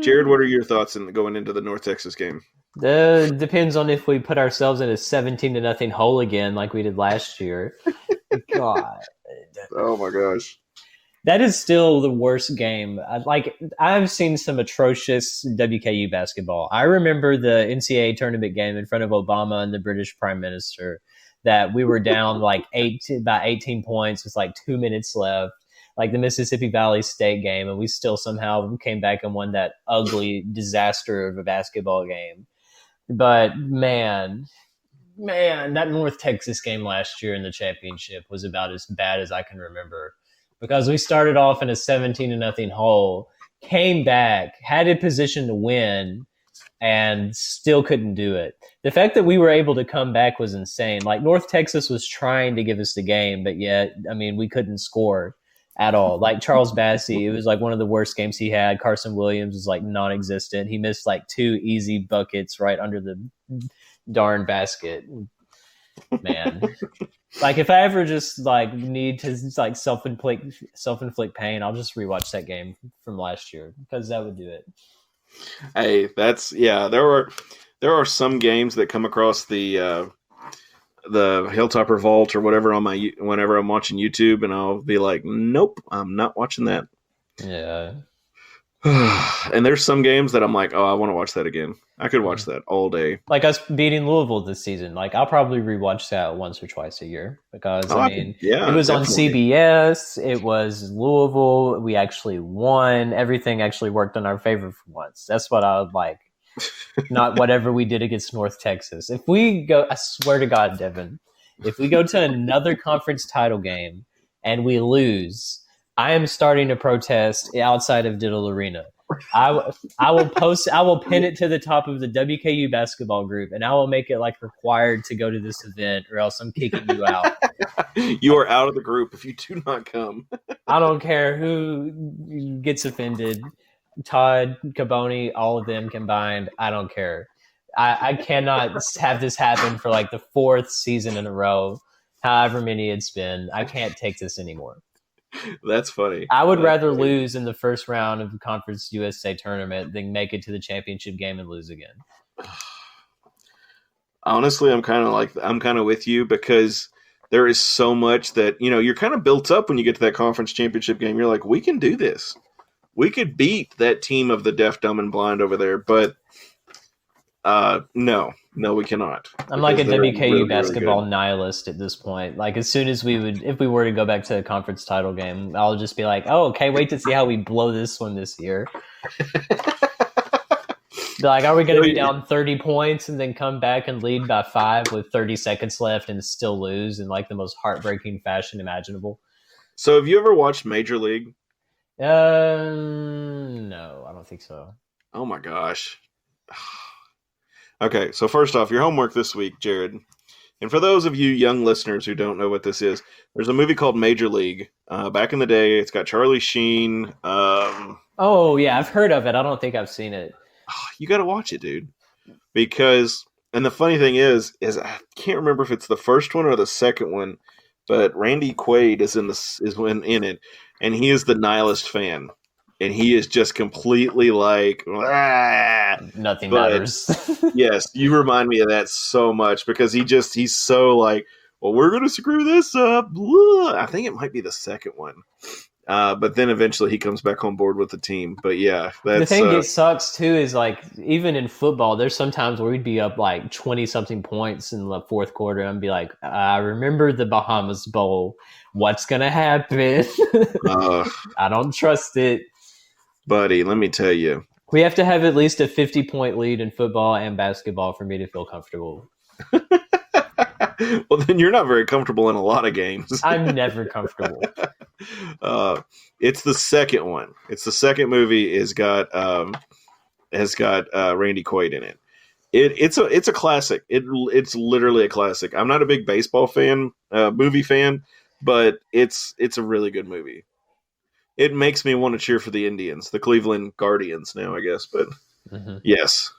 Jared, what are your thoughts going into the North Texas game?
Depends on if we put ourselves in a 17-0 hole again like we did last year. God.
Oh, my gosh.
That is still the worst game. I've seen some atrocious WKU basketball. I remember the NCAA tournament game in front of Obama and the British Prime Minister. that we were down like by 18 points with like 2 minutes left, like the Mississippi Valley State game, and we still somehow came back and won that ugly disaster of a basketball game. But man, that North Texas game last year in the championship was about as bad as I can remember, because we started off in a 17-0 hole, came back, had a position to win, and still couldn't do it. The fact that we were able to come back was insane. Like, North Texas was trying to give us the game, but yet, I mean, we couldn't score at all. Like, Charles Bassey, it was like one of the worst games he had. Carson Williams was like non-existent. He missed like 2 easy buckets right under the darn basket. Man. Like, if I ever just like need to like self-inflict pain, I'll just rewatch that game from last year, because that would do it.
Hey, there are some games that come across the Hilltopper Vault or whatever whenever I'm watching YouTube, and I'll be like, nope, I'm not watching that.
Yeah.
And there's some games that I'm like, oh, I want to watch that again. I could watch that all day.
Like us beating Louisville this season. Like, I'll probably rewatch that once or twice a year, because it was
definitely
on CBS. It was Louisville. We actually won. Everything actually worked in our favor for once. That's what I would like. Not whatever we did against North Texas. If we go, I swear to God, Devin, if we go to another conference title game and we lose, I am starting to protest outside of Diddle Arena. I will pin it to the top of the WKU basketball group, and I will make it like required to go to this event, or else I'm kicking you out.
You are out of the group if you do not come.
I don't care who gets offended. Todd, Caboni, all of them combined, I don't care. I cannot have this happen for like the 4th season in a row, however many it's been. I can't take this anymore.
That's funny.
I would rather lose in the first round of the Conference USA tournament than make it to the championship game and lose again.
Honestly, I'm kind of with you, because there is so much that, you're kind of built up when you get to that conference championship game. You're like, we can do this. We could beat that team of the deaf, dumb, and blind over there, but no, we cannot.
I'm like a WKU
really,
basketball
really
nihilist at this point. Like, as soon as if we were to go back to the conference title game, I'll just be like, oh, okay, wait to see how we blow this one this year. Like, are we going to be down 30 points and then come back and lead by 5 with 30 seconds left and still lose in like the most heartbreaking fashion imaginable?
So have you ever watched Major League?
No, I don't think so.
Oh my gosh. Okay, so first off, your homework this week, Jared. And for those of you young listeners who don't know what this is, there's a movie called Major League. Back in the day, it's got Charlie Sheen.
Oh, yeah, I've heard of it. I don't think I've seen it.
You got to watch it, dude. Because, and the funny thing is I can't remember if it's the first one or the second one, but Randy Quaid is in it, and he is the nihilist fan. And he is just completely like,
nothing matters.
Yes, you remind me of that so much, because he's so like, well, we're going to screw this up. Blah. I think it might be the second one. But then eventually he comes back on board with the team. But yeah,
the thing that sucks too is, like, even in football, there's sometimes where we'd be up like 20 something points in the 4th quarter and be like, I remember the Bahamas Bowl. What's going to happen? I don't trust it.
Buddy, let me tell you.
We have to have at least a 50-point lead in football and basketball for me to feel comfortable.
Well, then you're not very comfortable in a lot of games.
I'm never comfortable.
It's the second one. It's the second movie. Has got Randy Quaid in it. It's a classic. It's literally a classic. I'm not a big baseball movie fan, but it's a really good movie. It makes me want to cheer for the Indians, the Cleveland Guardians now, I guess. But yes.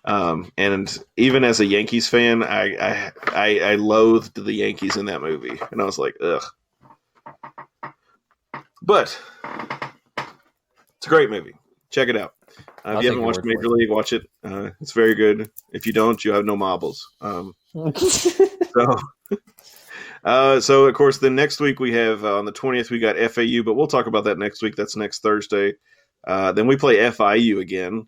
And even as a Yankees fan, I loathed the Yankees in that movie. And I was like, ugh. But it's a great movie. Check it out. If you haven't watched Major League, watch it. It's very good. If you don't, you have no marbles. So of course, then next week we have on the 20th we got FAU, but we'll talk about that next week. That's next Thursday. Then we play FIU again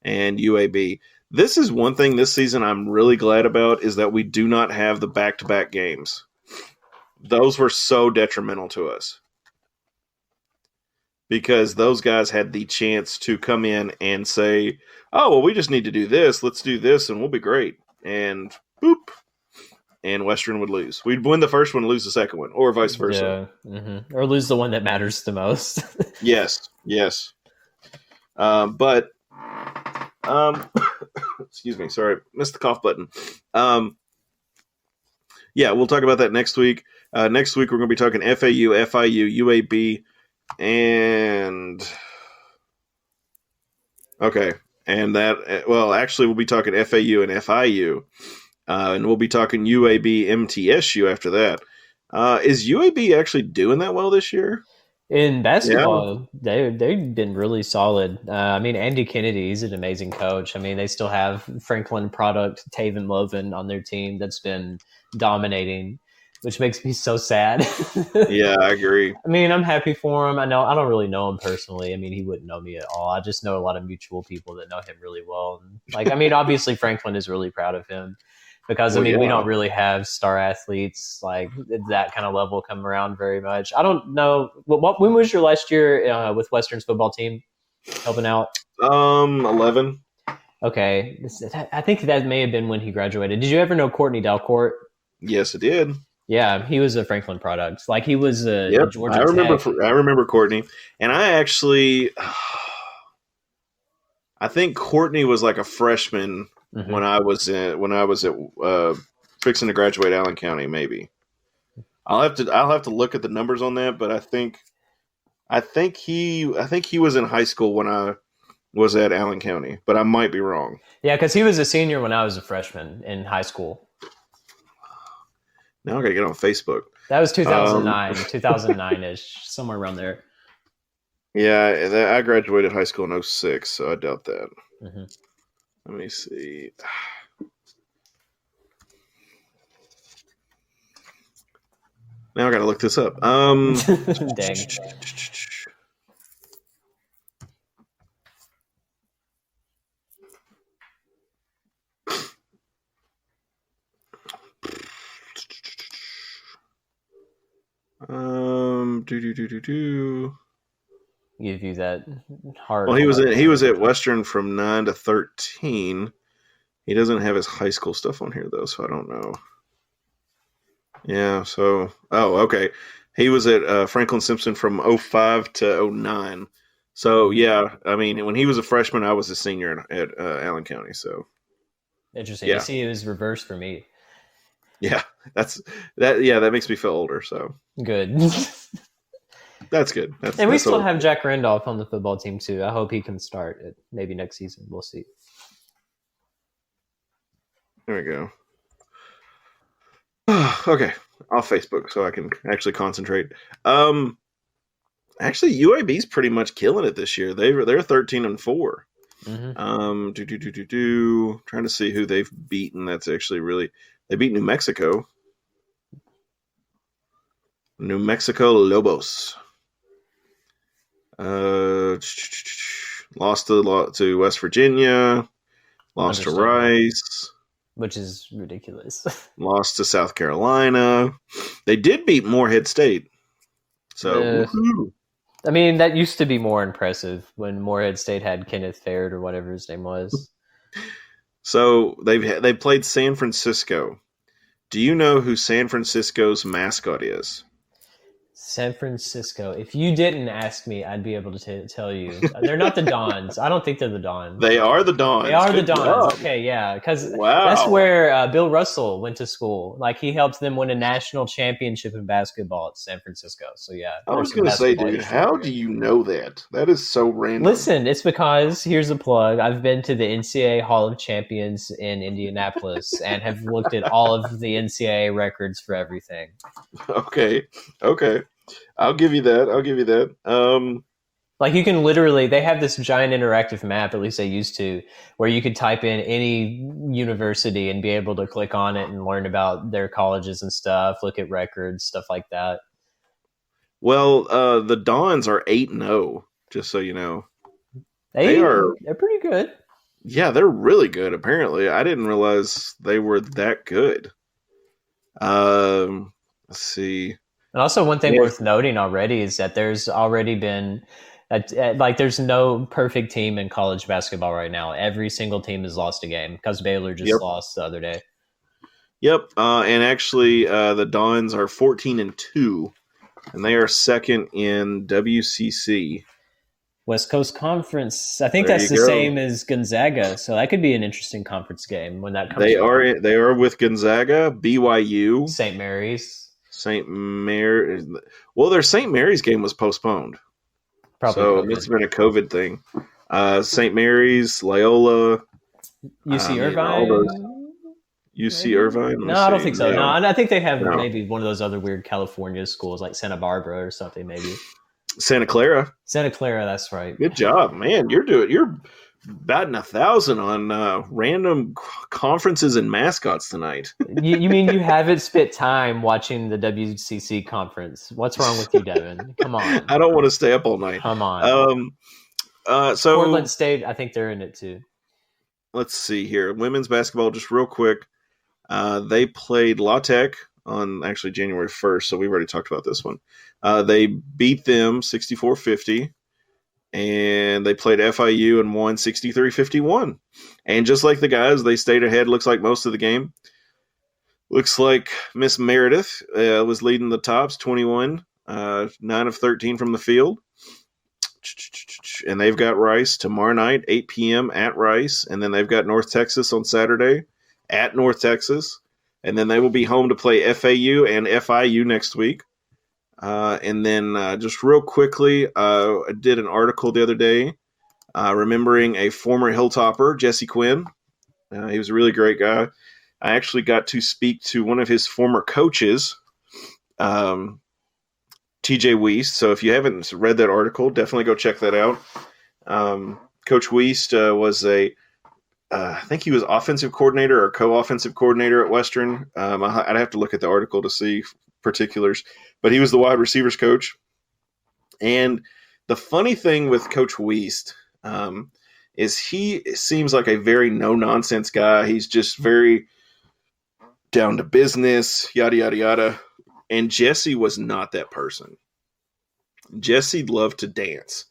and UAB. This is one thing this season I'm really glad about is that we do not have the back-to-back games. Those were so detrimental to us. Because those guys had the chance to come in and say, oh, well, we just need to do this. Let's do this, and we'll be great. And boop. And Western would lose. We'd win the first one and lose the second one, or vice versa.
Yeah. Mm-hmm. Or lose the one that matters the most.
Yes. But excuse me, sorry, missed the cough button. Yeah, we'll talk about that next week. Next week we're going to be talking FAU, FIU, UAB, and okay, and that actually we'll be talking FAU and FIU, and we'll be talking UAB, MTSU after that. Is UAB actually doing that well this year?
In basketball, they've been really solid. I mean, Andy Kennedy, he's an amazing coach. I mean, they still have Franklin product, Taven Lovin on their team that's been dominating, which makes me so sad.
Yeah, I agree.
I mean, I'm happy for him. I don't really know him personally. I mean, he wouldn't know me at all. I just know a lot of mutual people that know him really well. And, I mean, obviously Franklin is really proud of him. Because, we don't really have star athletes like that kind of level come around very much. I don't know. When was your last year with Western's football team helping out?
11.
Okay. I think that may have been when he graduated. Did you ever know Courtney Dalcourt?
Yes, I did.
Yeah, he was a Franklin product. Like, he was a Georgia Tech.
I remember Courtney. And I actually I think Courtney was like a freshman when I was at fixing to graduate Allen County. Maybe I'll have to look at the numbers on that, but I think he was in high school when I was at Allen County, but I might be wrong.
Yeah, because he was a senior when I was a freshman in high school.
Now I gotta get on Facebook.
That was 2009, 2009-ish, somewhere around there.
Yeah, I graduated high school in 2006, so I doubt that.
Mm-hmm.
Let me see. Now I got to look this up.
Dang. Give you that hard.
Well, he was at Western from 9 to 13. He doesn't have his high school stuff on here though, so I don't know. Yeah, so okay. He was at Franklin Simpson from 05 to 09. So yeah, I mean, when he was a freshman, I was a senior at Allen County. So
interesting. Yeah. You see, it was reversed for me.
Yeah, that makes me feel older. So
good.
That's good.
And we still have Jack Randolph on the football team too. I hope he can start maybe next season. We'll see.
There we go. Okay, off Facebook so I can actually concentrate. Actually, UAB's pretty much killing it this year. They're 13-4.
Mm-hmm.
Trying to see who they've beaten. That's actually really they beat New Mexico. New Mexico Lobos. Lost to West Virginia. Lost to Rice.
Which is ridiculous.
Lost to South Carolina. They did beat Morehead State. So,
I mean, that used to be more impressive when Morehead State had Kenneth Faird or whatever his name was.
So they played San Francisco. Do you know who San Francisco's mascot is?
San Francisco. If you didn't ask me, I'd be able to tell you. They're not the Dons. I don't think they're the Dons.
They are the Dons.
They are the Dons. Okay, yeah. Because that's where Bill Russell went to school. Like, he helped them win a national championship in basketball at San Francisco. So, yeah.
I was going to say, dude, how do you know that? That is so random.
Listen, it's because, here's a plug, I've been to the NCAA Hall of Champions in Indianapolis and have looked at all of the NCAA records for everything.
Okay. I'll give you that.
Like, you can literally, they have this giant interactive map, at least they used to, where you could type in any university and be able to click on it and learn about their colleges and stuff, look at records, stuff like that.
Well, the Dons are 8-0, just so you know.
They're pretty good.
Yeah, they're really good. Apparently, I didn't realize they were that good. Let's see.
And also, one thing
Yeah.
worth noting already is that there's already been, there's no perfect team in college basketball right now. Every single team has lost a game because Baylor just lost the other day.
Yep. And actually, the Dons are 14-2, and they are second in WCC.
West Coast Conference. I think
There
that's
you
the
go.
same as Gonzaga, so that could be an interesting conference game when that comes.
They
around.
are with Gonzaga, BYU,
St. Mary's.
St. Mary. Well, their St. Mary's game was postponed,
Probably
so
COVID.
it's been a COVID thing. St. Mary's, Loyola,
UC
all
Irvine.
those- UC Irvine.
No, I don't think so. No, I think they have
No.
maybe one of those other weird California schools like Santa Barbara or something. Maybe
Santa Clara.
Santa Clara. That's right.
Good job, man. You're batting 1,000 on random conferences and mascots tonight.
You mean you haven't spent time watching the WCC conference? What's wrong with you, Devin? Come on.
I don't want to stay up all night.
Come on.
So
Portland State, I think they're in it too.
let's see here. Women's basketball, just real quick. They played La Tech on actually January 1st, so we've already talked about this one. They beat them 64-50, and they played FIU and won 63-51. And just like the guys, they stayed ahead, looks like, most of the game. Looks like Miss Meredith was leading the tops, 21, 9 of 13 from the field. And they've got Rice tomorrow night, 8 p.m. at Rice. And then they've got North Texas on Saturday at North Texas. And then they will be home to play FAU and FIU next week. And then just real quickly, I did an article the other day remembering a former Hilltopper, Jessie Quinn. He was a really great guy. I actually got to speak to one of his former coaches, TJ Wiest. So if you haven't read that article, definitely go check that out. Coach Wiest was I think he was offensive coordinator or co-offensive coordinator at Western. I'd have to look at the article to see particulars, but he was the wide receivers coach. And the funny thing with Coach Wiest is he seems like a very no-nonsense guy. He's just very down to business, yada, yada, yada. And Jessie was not that person. Jessie loved to dance.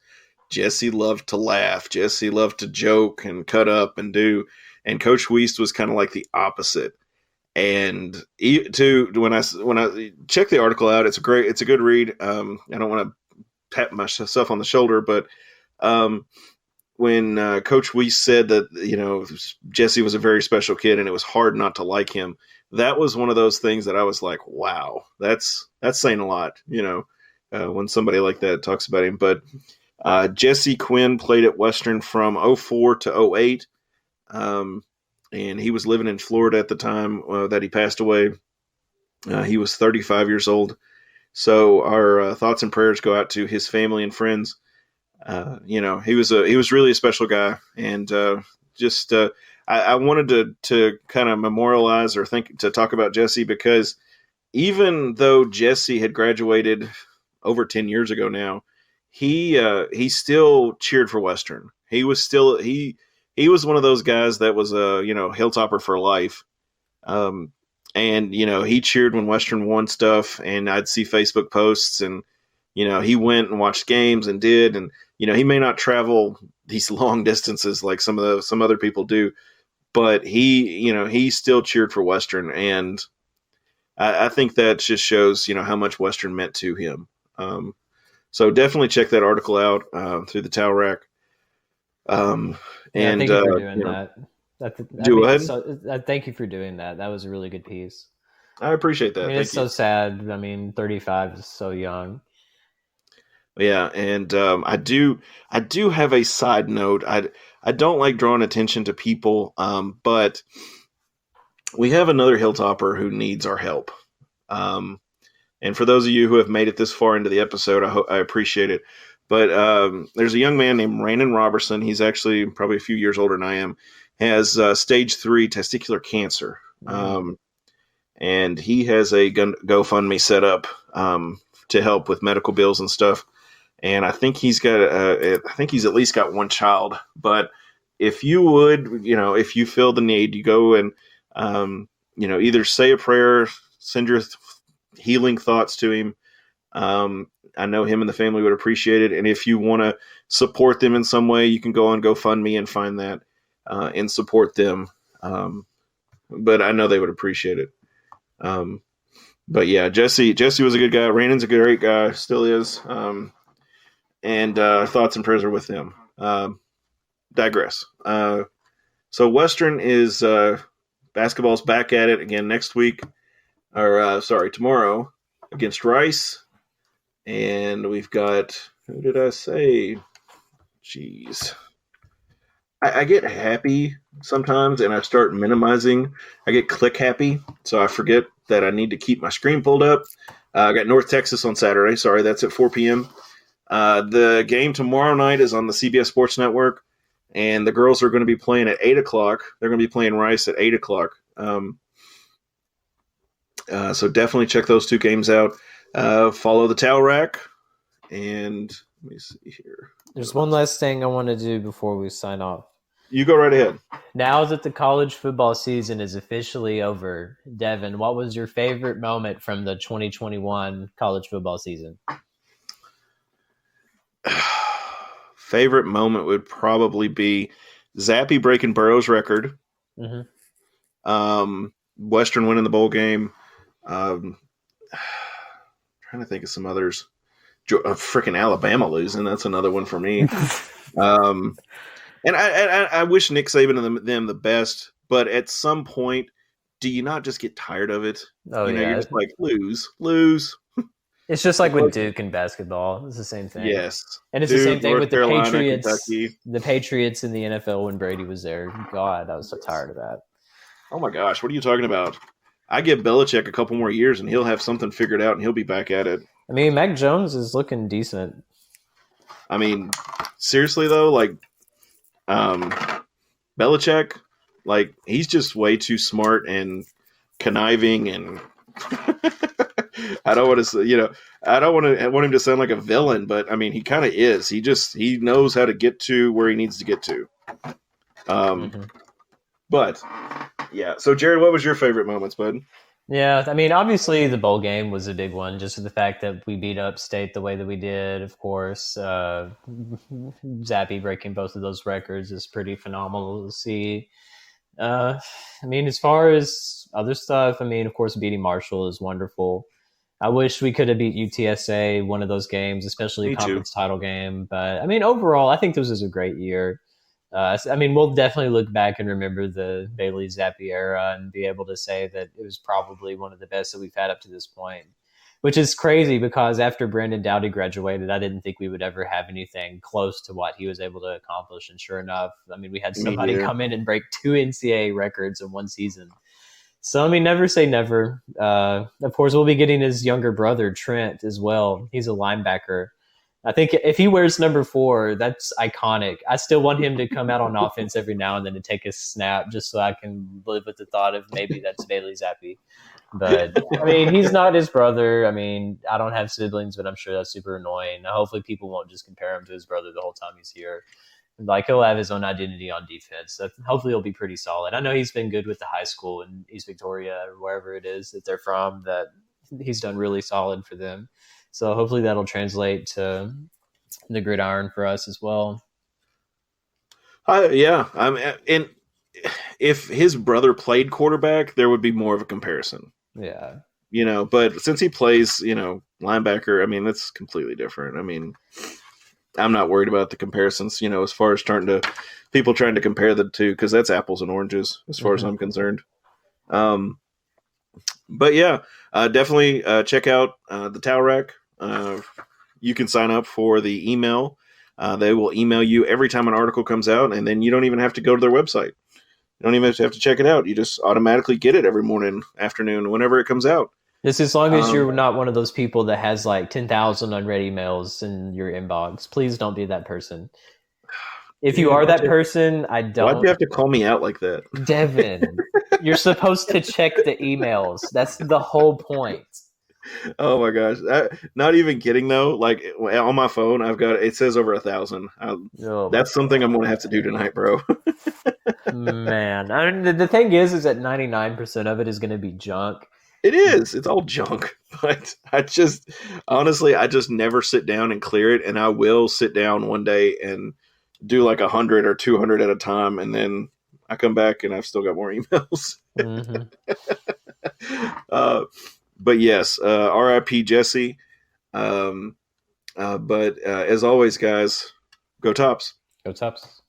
Jessie loved to laugh. Jessie loved to joke and cut up and do. And Coach Wiest was kind of like the opposite. And when I check the article out, it's a good read. I don't want to pat myself on the shoulder, but when Coach Wiest said that Jessie was a very special kid and it was hard not to like him, that was one of those things that I was like, wow, that's saying a lot. When somebody like that talks about him, but. Jessie Quinn played at Western from 2004 to 2008, and he was living in Florida at the time that he passed away. He was 35 years old. So our thoughts and prayers go out to his family and friends. He was really a special guy, and I wanted to kind of memorialize or talk about Jessie, because even though Jessie had graduated over 10 years ago now, he still cheered for Western. He was one of those guys that was a Hilltopper for life. And he cheered when Western won stuff, and I'd see Facebook posts, and he went and watched games and did, and he may not travel these long distances like some other people do, but he still cheered for Western, and I think that just shows how much Western meant to him. So definitely check that article out through the Towel Rack.
Thank you for doing that. Thank you for doing that. That was a really good piece.
I appreciate that.
It's so sad. 35 is so young.
Yeah, and I do have a side note. I don't like drawing attention to people, but we have another Hilltopper who needs our help. And for those of you who have made it this far into the episode, I appreciate it. But there's a young man named Brandon Robertson. He's actually probably a few years older than I am. Has stage 3 testicular cancer. And he has a GoFundMe set up to help with medical bills and stuff. And I think he's at least got one child. But if you would, if you feel the need, you go and, either say a prayer, send your healing thoughts to him. I know him and the family would appreciate it. And if you want to support them in some way, you can go on GoFundMe and find that and support them. But I know they would appreciate it. But yeah, Jesse was a good guy. Randon's a great guy, still is. And thoughts and prayers are with him. Digress. So Western is basketball's back at it again next week, tomorrow against Rice. And we've got, who did I say? Jeez. I get happy sometimes and I start minimizing. I get click happy, so I forget that I need to keep my screen pulled up. I got North Texas on Saturday. Sorry, that's at 4 p.m. The game tomorrow night is on the CBS Sports Network, and the girls are going to be playing at 8 o'clock. They're going to be playing Rice at 8 o'clock. So definitely check those two games out. Follow the towel rack, and let me see here.
There's one last thing I want to do before we sign off.
You go right ahead.
Now that the college football season is officially over, Devin, what was your favorite moment from the 2021 college football season?
Favorite moment would probably be Zappy breaking Burrow's record. Mm-hmm. Western winning the bowl game. Trying to think of some others. Freaking Alabama losing. That's another one for me. And I wish Nick Saban and them the best, but at some point, do you not just get tired of it?
Oh, yeah.
You're just like, lose.
It's just like with Duke and basketball. It's the same thing.
Yes.
And it's
Duke,
the same thing
North
with the
Carolina,
Patriots.
Kentucky.
The Patriots in the NFL when Brady was there. God, I was so tired of that.
Oh, my gosh. What are you talking about? I give Belichick a couple more years, and he'll have something figured out, and he'll be back at it.
I mean, Mac Jones is looking decent.
I mean, seriously, though, like, Belichick, like, he's just way too smart and conniving, and I don't want to say, I don't want him to sound like a villain, but I mean, he kind of is. He knows how to get to where he needs to get to. But yeah. So Jared, what was your favorite moments, bud?
Yeah, I mean, obviously the bowl game was a big one, just for the fact that we beat up State the way that we did. Of course, Zappy breaking both of those records is pretty phenomenal to see. I mean, as far as other stuff, I mean, of course, beating Marshall is wonderful. I wish we could have beat UTSA one of those games, especially a conference title game. But I mean, overall, I think this was a great year. I mean, we'll definitely look back and remember the Bailey Zappi era and be able to say that it was probably one of the best that we've had up to this point, which is crazy because after Brandon Dowdy graduated, I didn't think we would ever have anything close to what he was able to accomplish. And sure enough, I mean, we had somebody come in and break 2 NCAA records in one season. So, I mean, never say never. Of course, we'll be getting his younger brother, Trent, as well. He's a linebacker. I think if he wears number 4, that's iconic. I still want him to come out on offense every now and then to take a snap just so I can live with the thought of maybe that's Bailey Zappi. But, I mean, he's not his brother. I mean, I don't have siblings, but I'm sure that's super annoying. Hopefully people won't just compare him to his brother the whole time he's here. Like, he'll have his own identity on defense. So hopefully he'll be pretty solid. I know he's been good with the high school in East Victoria or wherever it is that they're from, that he's done really solid for them. So hopefully that'll translate to the gridiron for us as well.
Yeah. And if his brother played quarterback, there would be more of a comparison.
Yeah.
But since he plays, linebacker, I mean, that's completely different. I mean, I'm not worried about the comparisons, as far as people trying to compare the two, because that's apples and oranges as far as I'm concerned. But yeah, definitely check out the Towel Rack. You can sign up for the email. They will email you every time an article comes out, and then you don't even have to go to their website. You don't even have to check it out. You just automatically get it every morning, afternoon, whenever it comes out.
Just as long as you're not one of those people that has like 10,000 unread emails in your inbox. Please don't be that person. If you are that person, I don't.
Why'd you have to call me out like that?
Devin, you're supposed to check the emails. That's the whole point.
Oh my gosh! Not even kidding though. Like on my phone, I've got it says over 1,000.
Oh,
That's something I'm going to have to do tonight, bro.
man. I mean, the thing is that 99% of it is going to be junk.
It is. It's all junk. But I just never sit down and clear it. And I will sit down one day and do like 100 or 200 at a time, and then I come back and I've still got more emails.
Mm-hmm.
But yes, R.I.P. Jessie. But as always, guys, go Tops.
Go Tops.